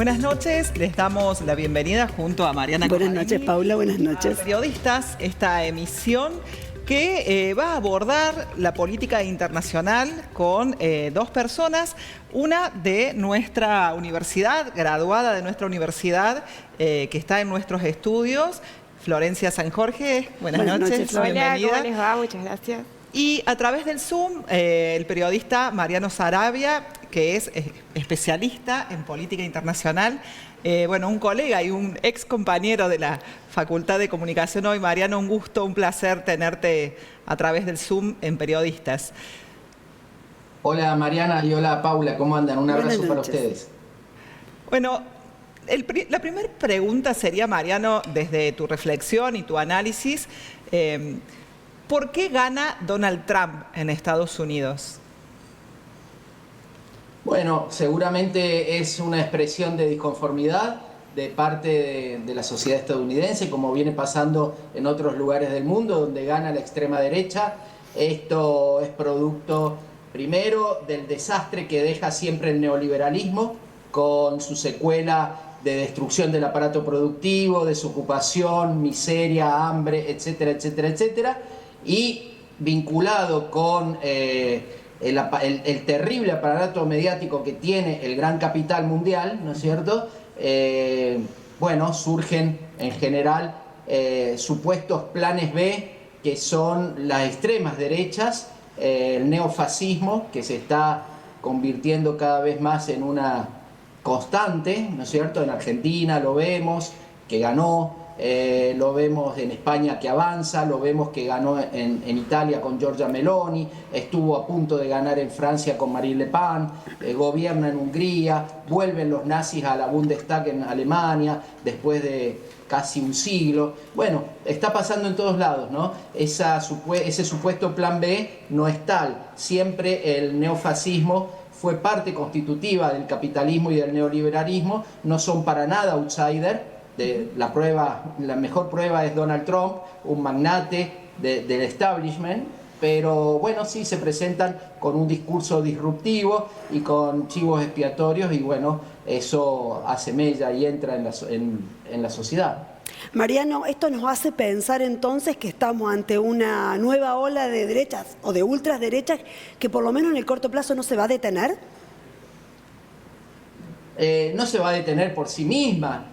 Buenas noches, les damos la bienvenida junto a Mariana Buenas Comodini, noches, Paula, buenas noches. Periodistas, esta emisión que va a abordar la política internacional con dos personas, una de nuestra universidad, graduada de nuestra universidad, que está en nuestros estudios, Florencia San Jorge. Buenas noches, Hola, bienvenida. ¿cómo les va? Muchas gracias. Y a través del Zoom, el periodista Mariano Sarabia, que es especialista en política internacional, bueno, un colega y un ex compañero de la Facultad de Comunicación hoy. Mariano, un gusto, un placer tenerte a través del Zoom en Periodistas. Hola Mariana y hola Paula, ¿cómo andan? Un abrazo Buenas para noches. ustedes. Bueno, la primera pregunta sería, Mariano, desde tu reflexión y tu análisis, ¿por qué gana Donald Trump en Estados Unidos? Bueno, seguramente es una expresión de disconformidad de parte de la sociedad estadounidense, como viene pasando en otros lugares del mundo, donde gana la extrema derecha. Esto es producto, primero, del desastre que deja siempre el neoliberalismo, con su secuela de destrucción del aparato productivo, desocupación, miseria, hambre, etcétera, etcétera, etcétera, y vinculado con el terrible aparato mediático que tiene el gran capital mundial, ¿no es cierto? Bueno, surgen en general supuestos planes B, que son las extremas derechas, el neofascismo, que se está convirtiendo cada vez más en una constante, ¿no es cierto? En Argentina lo vemos, que ganó. Lo vemos en España que avanza, lo vemos que ganó en Italia con Giorgia Meloni, estuvo a punto de ganar en Francia con Marine Le Pen, gobierna en Hungría, vuelven los nazis a la Bundestag en Alemania después de casi un siglo. Bueno, está pasando en todos lados, ¿no? Ese supuesto plan B no es tal. Siempre el neofascismo fue parte constitutiva del capitalismo y del neoliberalismo, no son para nada outsider. La mejor prueba es Donald Trump, un magnate del establishment, pero bueno, sí se presentan con un discurso disruptivo y con chivos expiatorios, y bueno, eso hace mella y entra en la sociedad. Mariano, esto nos hace pensar entonces que estamos ante una nueva ola de derechas o de ultraderechas que por lo menos en el corto plazo no se va a detener. No se va a detener por sí misma.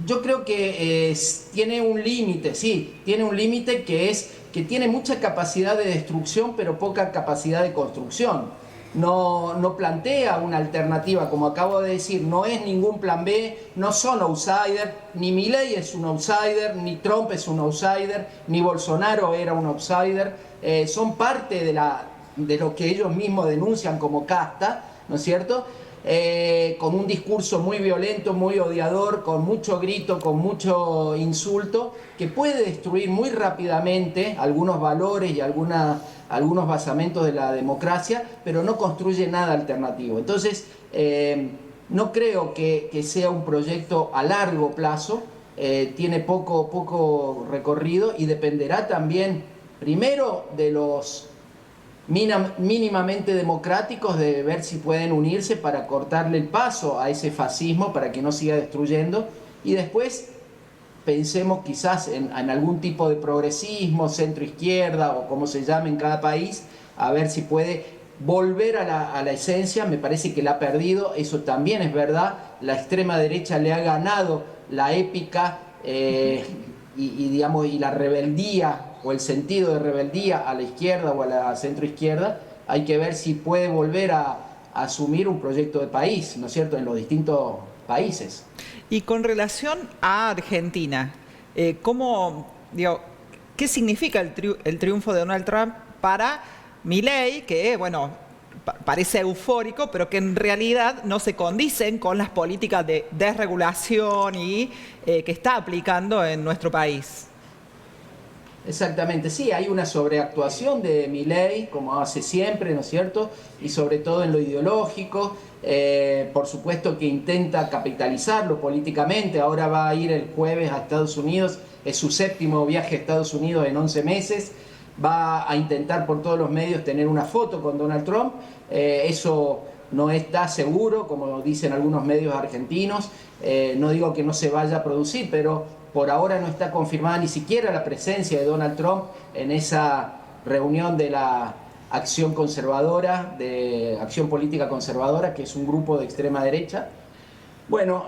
Yo creo que tiene un límite, sí, tiene un límite que es que tiene mucha capacidad de destrucción pero poca capacidad de construcción. No plantea una alternativa, como acabo de decir, no es ningún plan B, no son outsiders, ni Milei es un outsider, ni Trump es un outsider, ni Bolsonaro era un outsider, son parte de lo que ellos mismos denuncian como casta, ¿no es cierto? Con un discurso muy violento, muy odiador, con mucho grito, con mucho insulto, que puede destruir muy rápidamente algunos valores y algunos basamentos de la democracia, pero no construye nada alternativo. Entonces, no creo que sea un proyecto a largo plazo, tiene poco recorrido y dependerá también, primero, de los mínimamente democráticos, de ver si pueden unirse para cortarle el paso a ese fascismo para que no siga destruyendo, y después pensemos quizás en algún tipo de progresismo, centro izquierda o como se llame en cada país, a ver si puede volver a la esencia. Me parece que la ha perdido, eso también es verdad. La extrema derecha le ha ganado la épica digamos, y la rebeldía o el sentido de rebeldía a la izquierda o a la centroizquierda. Hay que ver si puede volver a asumir un proyecto de país, ¿no es cierto?, en los distintos países. Y con relación a Argentina, ¿qué significa el triunfo de Donald Trump para Milei, que, bueno, parece eufórico, pero que en realidad no se condicen con las políticas de desregulación y que está aplicando en nuestro país? Exactamente, sí, hay una sobreactuación de Milei, como hace siempre, ¿no es cierto? Y sobre todo en lo ideológico, por supuesto que intenta capitalizarlo políticamente. Ahora va a ir el jueves a Estados Unidos, es su séptimo viaje a Estados Unidos en 11 meses, va a intentar por todos los medios tener una foto con Donald Trump. Eso no está seguro, como dicen algunos medios argentinos. No digo que no se vaya a producir, pero por ahora no está confirmada ni siquiera la presencia de Donald Trump en esa reunión de la Acción Conservadora, de Acción Política Conservadora, que es un grupo de extrema derecha. Bueno,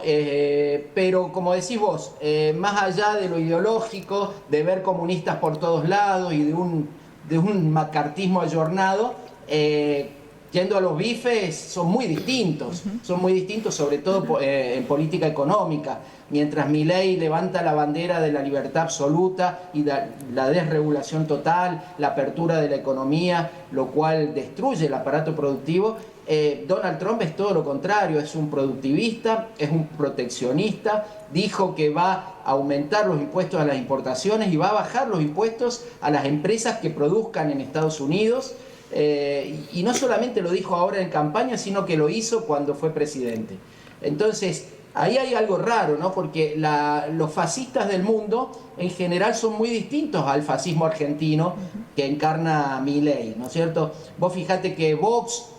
pero como decís vos, más allá de lo ideológico, de ver comunistas por todos lados y de un macartismo ayornado, yendo a los bifes, son muy distintos, sobre todo en política económica. Mientras Milei levanta la bandera de la libertad absoluta y la desregulación total, la apertura de la economía, lo cual destruye el aparato productivo, Donald Trump es todo lo contrario, es un productivista, es un proteccionista, dijo que va a aumentar los impuestos a las importaciones y va a bajar los impuestos a las empresas que produzcan en Estados Unidos. Y no solamente lo dijo ahora en campaña, sino que lo hizo cuando fue presidente. Entonces, ahí hay algo raro, ¿no? Porque los fascistas del mundo en general son muy distintos al fascismo argentino que encarna Milei, ¿no es cierto? Vos fijate que Vox,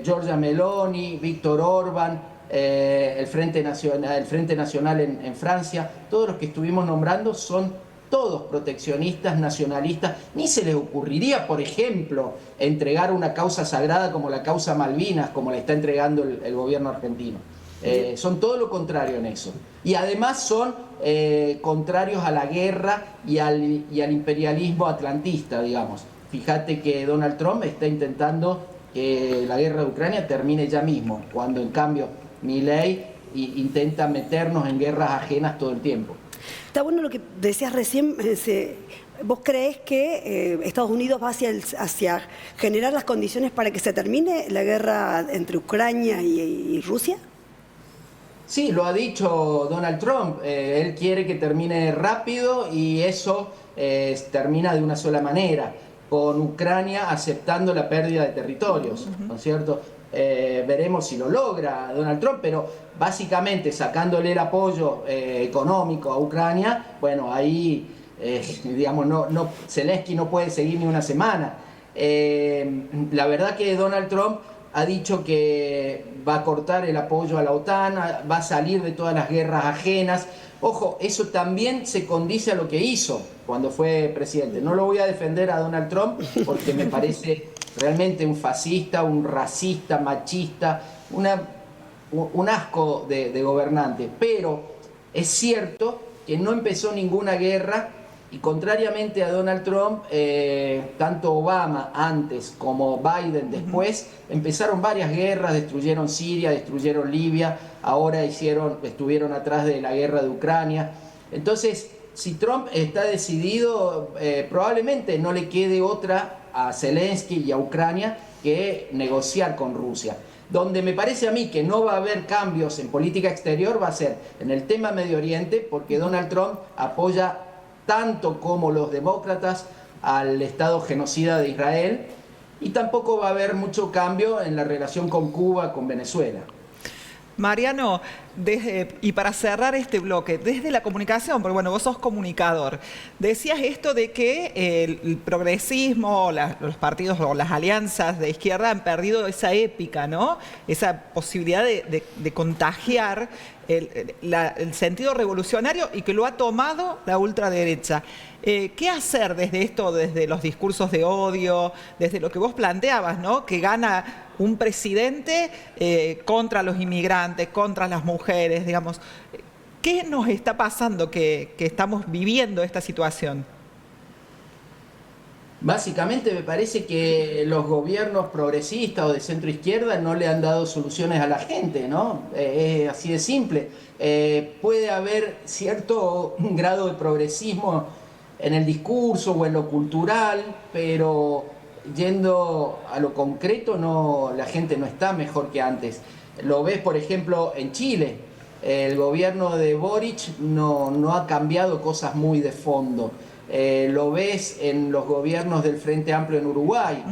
Giorgia Meloni, Víctor Orbán, el Frente Nacional en Francia, todos los que estuvimos nombrando son todos proteccionistas, nacionalistas. Ni se les ocurriría, por ejemplo, entregar una causa sagrada como la causa Malvinas, como la está entregando el gobierno argentino. Son todo lo contrario en eso. Y además son contrarios a la guerra y al imperialismo atlantista, digamos. Fíjate que Donald Trump está intentando que la guerra de Ucrania termine ya mismo, cuando en cambio Milei intenta meternos en guerras ajenas todo el tiempo. Está bueno lo que decías recién. ¿Vos creés que Estados Unidos va hacia generar las condiciones para que se termine la guerra entre Ucrania y Rusia? Sí, lo ha dicho Donald Trump. Él quiere que termine rápido y eso termina de una sola manera, con Ucrania aceptando la pérdida de territorios, ¿no es cierto? Veremos si lo logra Donald Trump, pero básicamente sacándole el apoyo económico a Ucrania, bueno, ahí, digamos, Zelensky no puede seguir ni una semana. La verdad que Donald Trump ha dicho que va a cortar el apoyo a la OTAN, va a salir de todas las guerras ajenas. Ojo, eso también se condice a lo que hizo cuando fue presidente. No lo voy a defender a Donald Trump porque me parece realmente un fascista, un racista, machista, un asco de gobernante. Pero es cierto que no empezó ninguna guerra y contrariamente a Donald Trump, tanto Obama antes como Biden después, empezaron varias guerras, destruyeron Siria, destruyeron Libia, ahora estuvieron atrás de la guerra de Ucrania. Entonces, si Trump está decidido, probablemente no le quede otra a Zelensky y a Ucrania que negociar con Rusia. Donde me parece a mí que no va a haber cambios en política exterior va a ser en el tema Medio Oriente, porque Donald Trump apoya tanto como los demócratas al Estado genocida de Israel, y tampoco va a haber mucho cambio en la relación con Cuba, con Venezuela. Mariano, y para cerrar este bloque, desde la comunicación, porque bueno, vos sos comunicador, decías esto de que el progresismo, los partidos o las alianzas de izquierda han perdido esa épica, ¿no? Esa posibilidad de contagiar el sentido revolucionario, y que lo ha tomado la ultraderecha. ¿Qué hacer desde esto, desde los discursos de odio, desde lo que vos planteabas, ¿no? Que gana un presidente contra los inmigrantes, contra las mujeres, digamos? ¿Qué nos está pasando que estamos viviendo esta situación? Básicamente me parece que los gobiernos progresistas o de centro izquierda no le han dado soluciones a la gente, ¿no? Es así de simple. Puede haber cierto grado de progresismo en el discurso o en lo cultural, pero yendo a lo concreto, la gente no está mejor que antes. Lo ves, por ejemplo, en Chile. El gobierno de Boric no ha cambiado cosas muy de fondo. Lo ves en los gobiernos del Frente Amplio en Uruguay.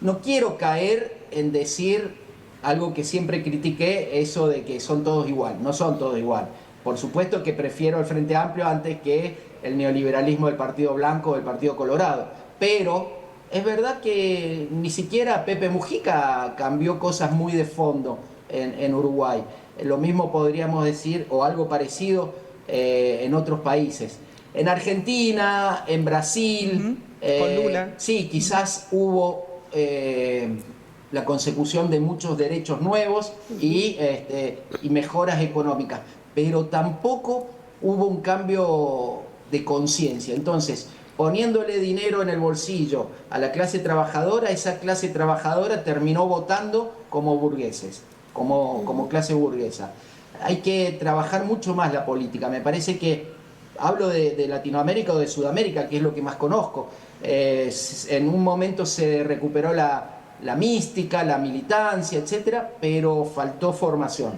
No quiero caer en decir algo que siempre critiqué, eso de que son todos igual. No son todos igual. Por supuesto que prefiero el Frente Amplio antes que el neoliberalismo del Partido Blanco o del Partido Colorado. Pero es verdad que ni siquiera Pepe Mujica cambió cosas muy de fondo en Uruguay. Lo mismo podríamos decir, o algo parecido, en otros países. En Argentina, en Brasil, con Lula. Sí, quizás hubo la consecución de muchos derechos nuevos y mejoras económicas, pero tampoco hubo un cambio de conciencia. Entonces, poniéndole dinero en el bolsillo a la clase trabajadora, esa clase trabajadora terminó votando como burgueses, como clase burguesa. Hay que trabajar mucho más la política. Me parece que, hablo de Latinoamérica o de Sudamérica, que es lo que más conozco, en un momento se recuperó la mística, la militancia, etcétera, pero faltó formación.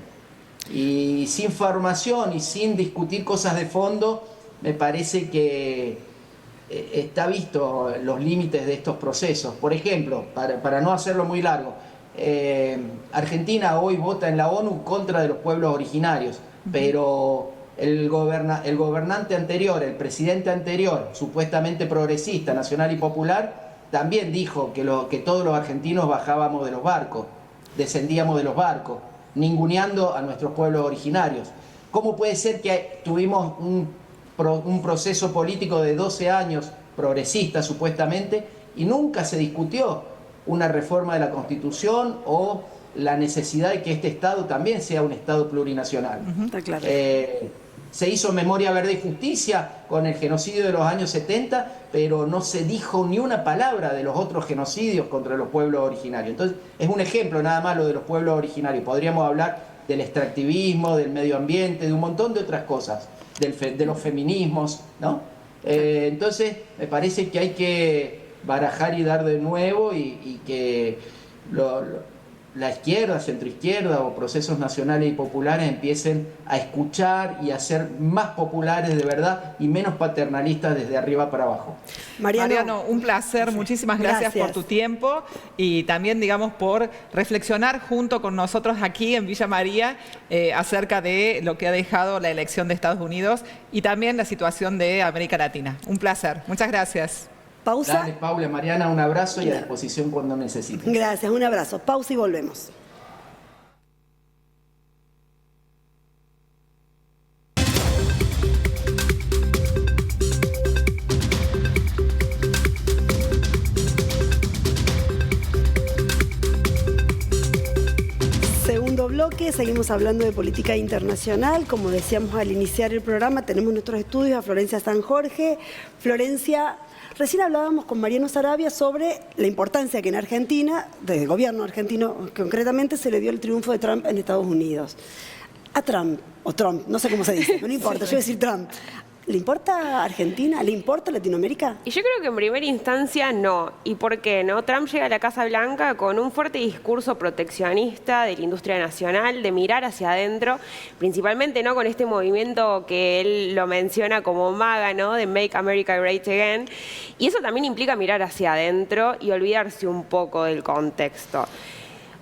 Y sin formación y sin discutir cosas de fondo, me parece que está visto los límites de estos procesos. Por ejemplo, para no hacerlo muy largo, Argentina hoy vota en la ONU contra de los pueblos originarios, pero el gobernante anterior, el presidente anterior, supuestamente progresista, nacional y popular, también dijo que todos los argentinos bajábamos de los barcos, descendíamos de los barcos, ninguneando a nuestros pueblos originarios. ¿Cómo puede ser que tuvimos un proceso político de 12 años, progresista supuestamente, y nunca se discutió una reforma de la Constitución o la necesidad de que este Estado también sea un Estado plurinacional? Está claro. Se hizo Memoria Verde y Justicia con el genocidio de los años 70, pero no se dijo ni una palabra de los otros genocidios contra los pueblos originarios. Entonces, es un ejemplo nada más lo de los pueblos originarios. Podríamos hablar del extractivismo, del medio ambiente, de un montón de otras cosas, de los feminismos, ¿no? Entonces, me parece que hay que barajar y dar de nuevo y que la izquierda, centroizquierda o procesos nacionales y populares empiecen a escuchar y a ser más populares de verdad y menos paternalistas desde arriba para abajo. Mariano, un placer, muchísimas gracias por tu tiempo y también, digamos, por reflexionar junto con nosotros aquí en Villa María acerca de lo que ha dejado la elección de Estados Unidos y también la situación de América Latina. Un placer, muchas gracias. Pausa. Dale, Paula, Mariana, un abrazo y a disposición cuando necesiten. Gracias, un abrazo. Pausa y volvemos. Segundo bloque, seguimos hablando de política internacional. Como decíamos al iniciar el programa, tenemos nuestros estudios a Florencia San Jorge. Florencia, recién hablábamos con Mariano Saravia sobre la importancia que en Argentina, desde el gobierno argentino concretamente, se le dio el triunfo de Trump en Estados Unidos. A Trump, o Trump, no sé cómo se dice, no importa, yo voy a decir Trump. ¿Le importa Argentina? ¿Le importa Latinoamérica? Y yo creo que en primera instancia no. ¿Y por qué no? Trump llega a la Casa Blanca con un fuerte discurso proteccionista de la industria nacional, de mirar hacia adentro, principalmente no con este movimiento que él lo menciona como MAGA, ¿no? De Make America Great Again. Y eso también implica mirar hacia adentro y olvidarse un poco del contexto.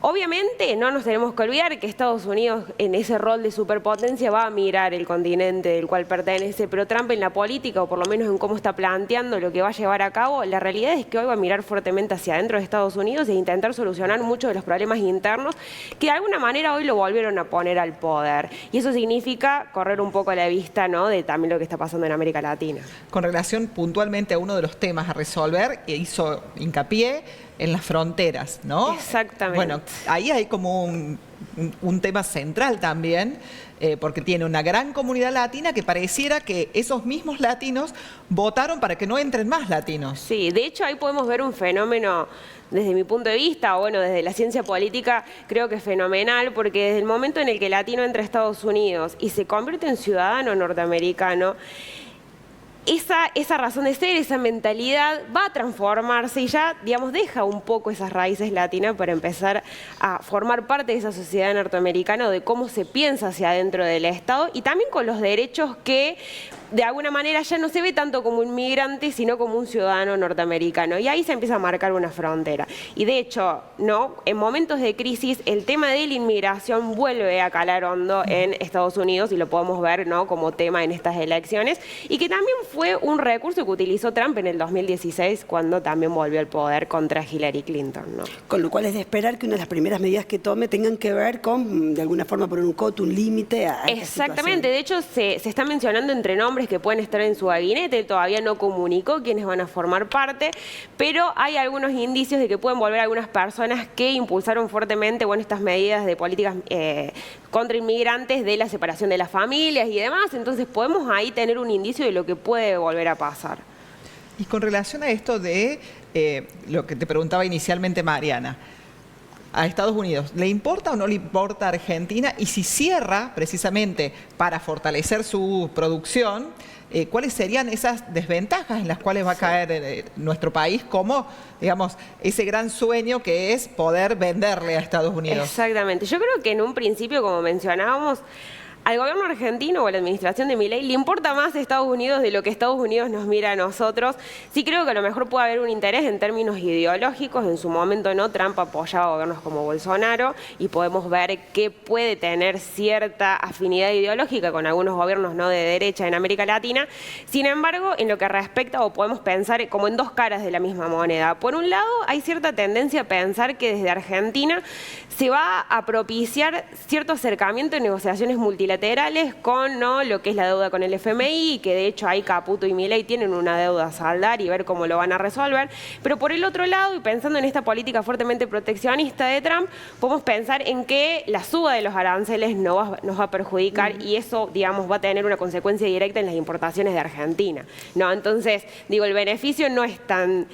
Obviamente no nos tenemos que olvidar que Estados Unidos en ese rol de superpotencia va a mirar el continente del cual pertenece, pero Trump en la política, o por lo menos en cómo está planteando lo que va a llevar a cabo, la realidad es que hoy va a mirar fuertemente hacia adentro de Estados Unidos e intentar solucionar muchos de los problemas internos que de alguna manera hoy lo volvieron a poner al poder. Y eso significa correr un poco a la vista, ¿no?, de también lo que está pasando en América Latina. Con relación puntualmente a uno de los temas a resolver, hizo hincapié en las fronteras, ¿no? Exactamente. Bueno, ahí hay como un tema central también, porque tiene una gran comunidad latina que pareciera que esos mismos latinos votaron para que no entren más latinos. Sí, de hecho ahí podemos ver un fenómeno, desde mi punto de vista, o bueno, desde la ciencia política, creo que es fenomenal, porque desde el momento en el que el latino entra a Estados Unidos y se convierte en ciudadano norteamericano, esa razón de ser, esa mentalidad va a transformarse y ya, digamos, deja un poco esas raíces latinas para empezar a formar parte de esa sociedad norteamericana, de cómo se piensa hacia adentro del Estado y también con los derechos que de alguna manera ya no se ve tanto como un migrante, sino como un ciudadano norteamericano. Y ahí se empieza a marcar una frontera. Y de hecho, ¿no? En momentos de crisis, el tema de la inmigración vuelve a calar hondo en Estados Unidos y lo podemos ver, ¿no? Como tema en estas elecciones. Y que también fue un recurso que utilizó Trump en el 2016, cuando también volvió al poder contra Hillary Clinton, ¿no? Con lo cual es de esperar que una de las primeras medidas que tome tengan que ver con, de alguna forma, poner un coto, un límite a esta Exactamente. situación. De hecho, se está mencionando entre nombres que pueden estar en su gabinete. Él todavía no comunicó quiénes van a formar parte, pero hay algunos indicios de que pueden volver algunas personas que impulsaron fuertemente, bueno, estas medidas de políticas contra inmigrantes, de la separación de las familias y demás. Entonces podemos ahí tener un indicio de lo que puede volver a pasar. Y con relación a esto de lo que te preguntaba inicialmente Mariana, a Estados Unidos, ¿le importa o no le importa a Argentina? Y si cierra precisamente para fortalecer su producción, ¿cuáles serían esas desventajas en las cuales va a caer nuestro país como, digamos, ese gran sueño que es poder venderle a Estados Unidos? Exactamente. Yo creo que en un principio, como mencionábamos, al gobierno argentino o a la administración de Milei le importa más Estados Unidos de lo que Estados Unidos nos mira a nosotros. Sí creo que a lo mejor puede haber un interés en términos ideológicos. En su momento, ¿no? Trump apoyaba a gobiernos como Bolsonaro y podemos ver que puede tener cierta afinidad ideológica con algunos gobiernos, ¿no? de derecha en América Latina. Sin embargo, en lo que respecta, o podemos pensar como en dos caras de la misma moneda. Por un lado, hay cierta tendencia a pensar que desde Argentina se va a propiciar cierto acercamiento en negociaciones multilaterales con, ¿no? lo que es la deuda con el FMI, que de hecho ahí Caputo y Milei tienen una deuda a saldar y ver cómo lo van a resolver. Pero por el otro lado, y pensando en esta política fuertemente proteccionista de Trump, podemos pensar en que la suba de los aranceles nos va a perjudicar y eso, digamos, va a tener una consecuencia directa en las importaciones de Argentina, ¿no? Entonces, digo, el beneficio no es tan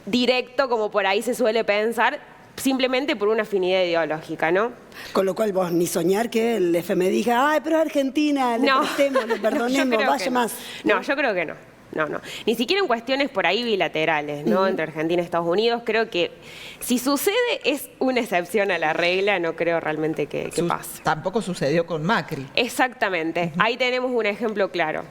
directo como por ahí se suele pensar, simplemente por una afinidad ideológica, ¿no? Con lo cual vos ni soñar que el FMI diga, ay, pero Argentina, le prestemos, le perdonemos, vaya más. No, yo creo que no. No. Ni siquiera en cuestiones por ahí bilaterales, ¿no? Entre Argentina y Estados Unidos. Creo que si sucede es una excepción a la regla, no creo realmente que pase. Tampoco sucedió con Macri. Exactamente. Ahí tenemos un ejemplo claro.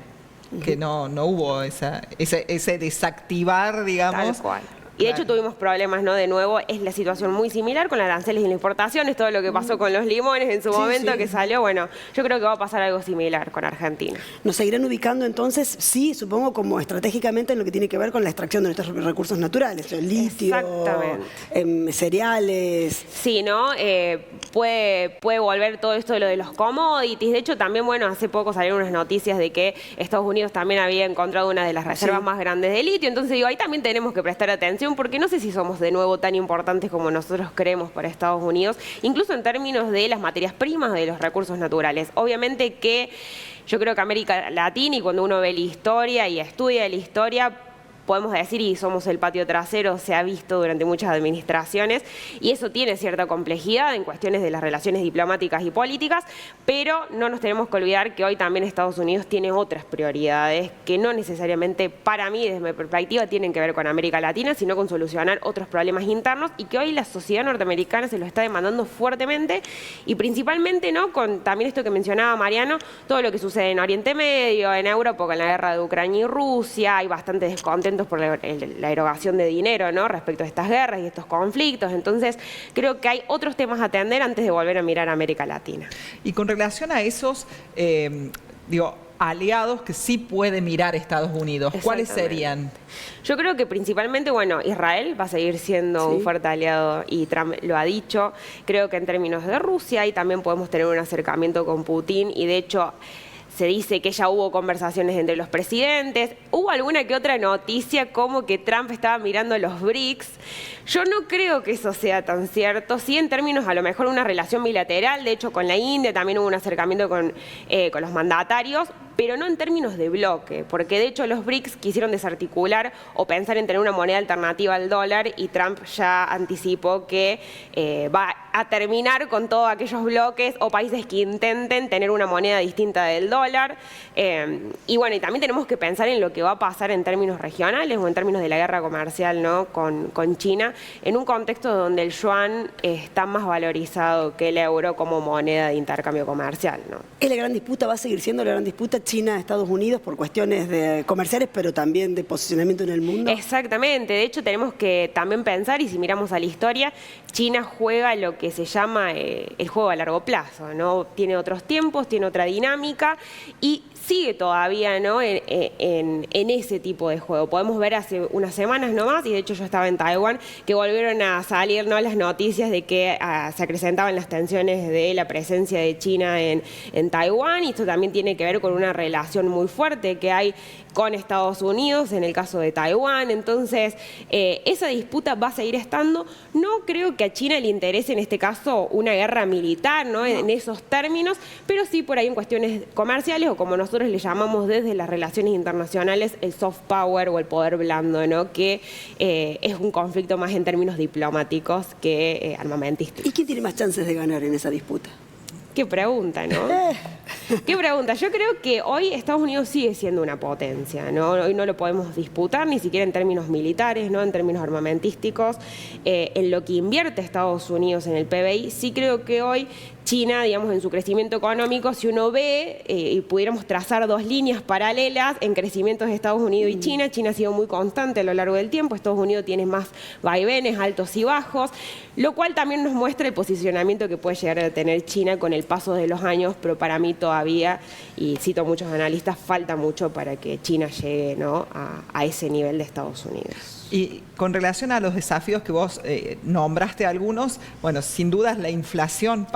Que no hubo ese desactivar, digamos. Tal cual. Y de hecho tuvimos problemas, ¿no? De nuevo, es la situación muy similar con los aranceles y las importaciones, todo lo que pasó con los limones en su momento que salió. Bueno, yo creo que va a pasar algo similar con Argentina. ¿Nos seguirán ubicando entonces, sí, supongo, como estratégicamente en lo que tiene que ver con la extracción de nuestros recursos naturales? El litio, cereales. Sí, ¿no? Puede volver todo esto de lo de los commodities. De hecho, también, bueno, hace poco salieron unas noticias de que Estados Unidos también había encontrado una de las reservas más grandes de litio. Entonces, digo, ahí también tenemos que prestar atención, porque no sé si somos de nuevo tan importantes como nosotros creemos para Estados Unidos, incluso en términos de las materias primas, de los recursos naturales. Obviamente que yo creo que América Latina, y cuando uno ve la historia y estudia la historia, podemos decir, y somos el patio trasero, se ha visto durante muchas administraciones, y eso tiene cierta complejidad en cuestiones de las relaciones diplomáticas y políticas, pero no nos tenemos que olvidar que hoy también Estados Unidos tiene otras prioridades que no necesariamente, para mí, desde mi perspectiva, tienen que ver con América Latina, sino con solucionar otros problemas internos, y que hoy la sociedad norteamericana se lo está demandando fuertemente, y principalmente, ¿no? Con también esto que mencionaba Mariano, todo lo que sucede en Oriente Medio, en Europa, con la guerra de Ucrania y Rusia, hay bastante descontento por la erogación de dinero, ¿no? Respecto a estas guerras y estos conflictos. Entonces, creo que hay otros temas a atender antes de volver a mirar a América Latina. Y con relación a esos, aliados que sí puede mirar Estados Unidos, ¿cuáles serían? Yo creo que principalmente, bueno, Israel va a seguir siendo un fuerte aliado y Trump lo ha dicho. Creo que en términos de Rusia y también podemos tener un acercamiento con Putin, y de hecho se dice que ya hubo conversaciones entre los presidentes. Hubo alguna que otra noticia como que Trump estaba mirando los BRICS. Yo no creo que eso sea tan cierto. Sí, en términos a lo mejor una relación bilateral. De hecho, con la India también hubo un acercamiento con los mandatarios, pero no en términos de bloque, porque de hecho los BRICS quisieron desarticular o pensar en tener una moneda alternativa al dólar, y Trump ya anticipó que va a terminar con todos aquellos bloques o países que intenten tener una moneda distinta del dólar. Y bueno, y también tenemos que pensar en lo que va a pasar en términos regionales o en términos de la guerra comercial, ¿no? con China, en un contexto donde el yuan está más valorizado que el euro como moneda de intercambio comercial, ¿no? ¿Es la gran disputa, va a seguir siendo la gran disputa, China-Estados Unidos por cuestiones comerciales, pero también de posicionamiento en el mundo? Exactamente, de hecho tenemos que también pensar, y si miramos a la historia, China juega lo que se llama el juego a largo plazo, ¿no? Tiene otros tiempos, tiene otra dinámica y sigue todavía, ¿no? en ese tipo de juego. Podemos ver hace unas semanas nomás, y de hecho yo estaba en Taiwán, que volvieron a salir, ¿no?, las noticias de que se acrecentaban las tensiones de la presencia de China en Taiwán, y esto también tiene que ver con una relación muy fuerte que hay con Estados Unidos en el caso de Taiwán. Entonces, esa disputa va a seguir estando. No creo que a China le interese en este caso una guerra militar, ¿no?, en esos términos, pero sí por ahí en cuestiones comerciales, o como nosotros le llamamos desde las relaciones internacionales, el soft power o el poder blando, ¿no?, que es un conflicto más en términos diplomáticos que armamentísticos. ¿Y quién tiene más chances de ganar en esa disputa? Qué pregunta, ¿no? Qué pregunta. Yo creo que hoy Estados Unidos sigue siendo una potencia, ¿no? Hoy no lo podemos disputar, ni siquiera en términos militares, ¿no?, en términos armamentísticos. En lo que invierte Estados Unidos en el PBI, sí creo que hoy China, digamos, en su crecimiento económico, si uno ve y pudiéramos trazar dos líneas paralelas en crecimientos de Estados Unidos y China, China ha sido muy constante a lo largo del tiempo, Estados Unidos tiene más vaivenes, altos y bajos, lo cual también nos muestra el posicionamiento que puede llegar a tener China con el paso de los años, pero para mí todavía, y cito a muchos analistas, falta mucho para que China llegue, ¿no?, a ese nivel de Estados Unidos. Y con relación a los desafíos que vos nombraste algunos, bueno, sin dudas la inflación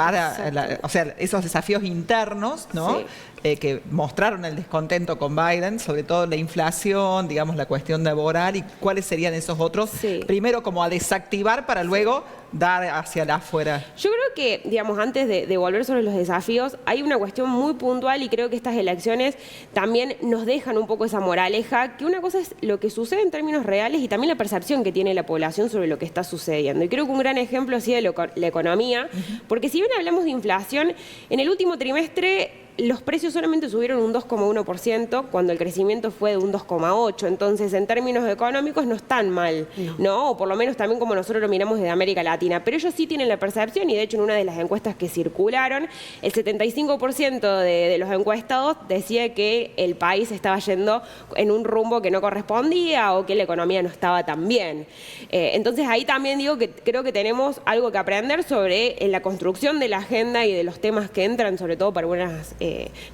o sea, esos desafíos internos, ¿no? Sí. Que mostraron el descontento con Biden, sobre todo la inflación, digamos, la cuestión laboral, y cuáles serían esos otros, Sí. primero como a desactivar para luego dar hacia la afuera. Yo creo que, digamos, antes de volver sobre los desafíos, hay una cuestión muy puntual, y creo que estas elecciones también nos dejan un poco esa moraleja, que una cosa es lo que sucede en términos reales y también la percepción que tiene la población sobre lo que está sucediendo. Y creo que un gran ejemplo ha sido la economía, porque si bien hablamos de inflación, en el último trimestre los precios solamente subieron un 2,1% cuando el crecimiento fue de un 2,8%. Entonces, en términos económicos no están mal, ¿no? O por lo menos también como nosotros lo miramos desde América Latina. Pero ellos sí tienen la percepción, y de hecho en una de las encuestas que circularon, el 75% de los encuestados decía que el país estaba yendo en un rumbo que no correspondía o que la economía no estaba tan bien. Entonces, ahí también digo que creo que tenemos algo que aprender sobre la construcción de la agenda y de los temas que entran, sobre todo para buenas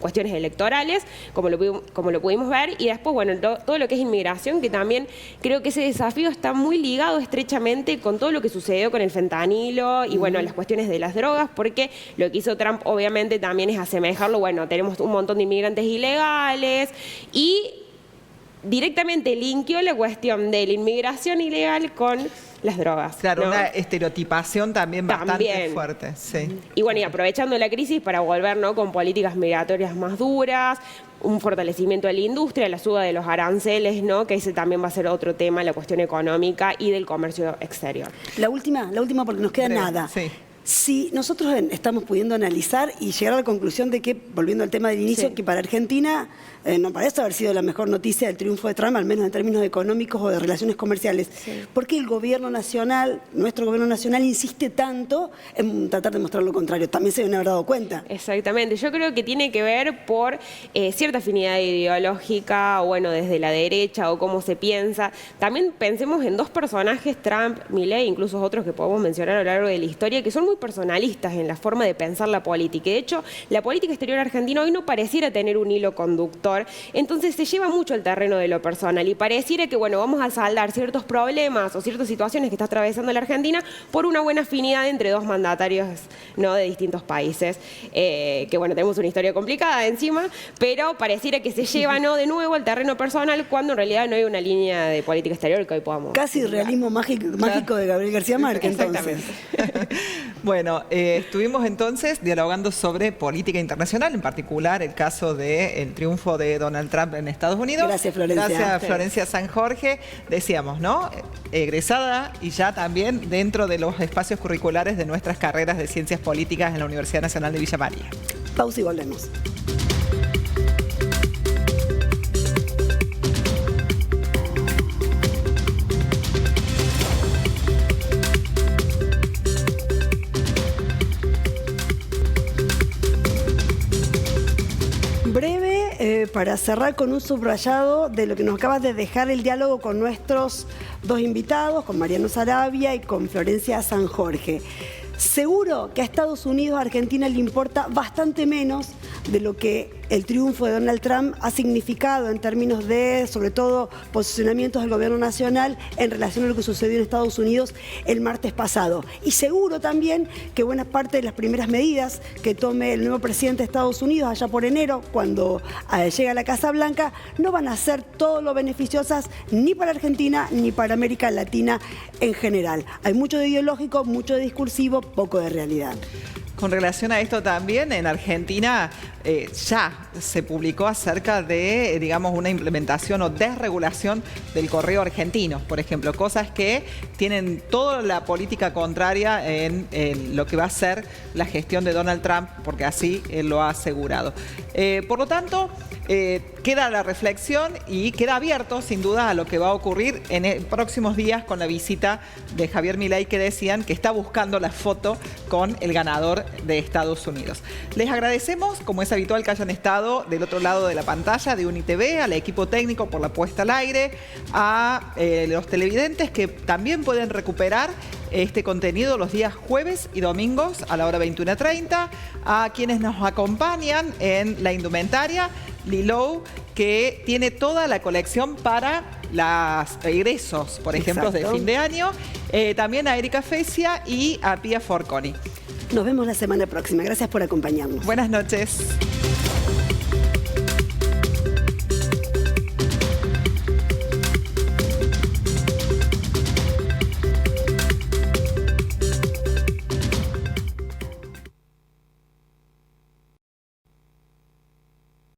cuestiones electorales, como lo pudimos ver, y después, bueno, todo lo que es inmigración, que también creo que ese desafío está muy ligado estrechamente con todo lo que sucedió con el fentanilo y, bueno, las cuestiones de las drogas, porque lo que hizo Trump obviamente también es asemejarlo, bueno, tenemos un montón de inmigrantes ilegales, y directamente linkeó la cuestión de la inmigración ilegal con las drogas. Claro, ¿no? una estereotipación también bastante fuerte. Sí. Y bueno, y aprovechando la crisis para volver, ¿no?, con políticas migratorias más duras, un fortalecimiento de la industria, la suba de los aranceles, ¿no?, que ese también va a ser otro tema, la cuestión económica y del comercio exterior. La última porque nos queda nada. Sí. Si nosotros estamos pudiendo analizar y llegar a la conclusión de que, volviendo al tema del inicio, Sí. que para Argentina no parece haber sido la mejor noticia el triunfo de Trump, al menos en términos económicos o de relaciones comerciales. Sí. ¿Por qué el gobierno nacional, nuestro gobierno nacional, insiste tanto en tratar de mostrar lo contrario? También se deben haber dado cuenta. Exactamente, yo creo que tiene que ver por cierta afinidad ideológica, o bueno, desde la derecha, o cómo se piensa. También pensemos en dos personajes, Trump, Milei, incluso otros que podemos mencionar a lo largo de la historia, que son muy personalistas en la forma de pensar la política. Y de hecho, la política exterior argentina hoy no pareciera tener un hilo conductor, entonces se lleva mucho al terreno de lo personal, y pareciera que, bueno, vamos a saldar ciertos problemas o ciertas situaciones que está atravesando la Argentina por una buena afinidad entre dos mandatarios, ¿no?, de distintos países, que, bueno, tenemos una historia complicada encima, pero pareciera que se lleva, ¿no?, de nuevo al terreno personal, cuando en realidad no hay una línea de política exterior que hoy podamos... Casi realismo mágico de Gabriel García Márquez, entonces. Bueno, estuvimos entonces dialogando sobre política internacional, en particular el caso del triunfo de Donald Trump en Estados Unidos. Gracias, Florencia. Gracias, Florencia San Jorge. Decíamos, ¿no?, egresada y ya también dentro de los espacios curriculares de nuestras carreras de Ciencias Políticas en la Universidad Nacional de Villa María. Pausa y volvemos. para cerrar con un subrayado de lo que nos acaba de dejar el diálogo con nuestros dos invitados, con Mariano Sarabia y con Florencia San Jorge. Seguro que a Estados Unidos, a Argentina le importa bastante menos de lo que el triunfo de Donald Trump ha significado en términos de, sobre todo, posicionamientos del gobierno nacional en relación a lo que sucedió en Estados Unidos el martes pasado. Y seguro también que buena parte de las primeras medidas que tome el nuevo presidente de Estados Unidos allá por enero, cuando llegue a la Casa Blanca, no van a ser todo lo beneficiosas ni para Argentina ni para América Latina en general. Hay mucho de ideológico, mucho de discursivo, poco de realidad. Con relación a esto también, en Argentina ya se publicó acerca de, digamos, una implementación o desregulación del correo argentino, por ejemplo, cosas que tienen toda la política contraria en lo que va a ser la gestión de Donald Trump, porque así él lo ha asegurado. Por lo tanto, queda la reflexión y queda abierto, sin duda, a lo que va a ocurrir en próximos días con la visita de Javier Milei, que decían que está buscando la foto con el ganador de Estados Unidos. Les agradecemos, como es habitual, que hayan estado del otro lado de la pantalla de UniTV, al equipo técnico por la puesta al aire, a los televidentes que también pueden recuperar este contenido los días jueves y domingos a la hora 21:30, a quienes nos acompañan en la indumentaria, Lilou, que tiene toda la colección para los egresos, por ejemplo, de fin de año, también a Erika Fecia y a Pia Forconi. Nos vemos la semana próxima. Gracias por acompañarnos. Buenas noches.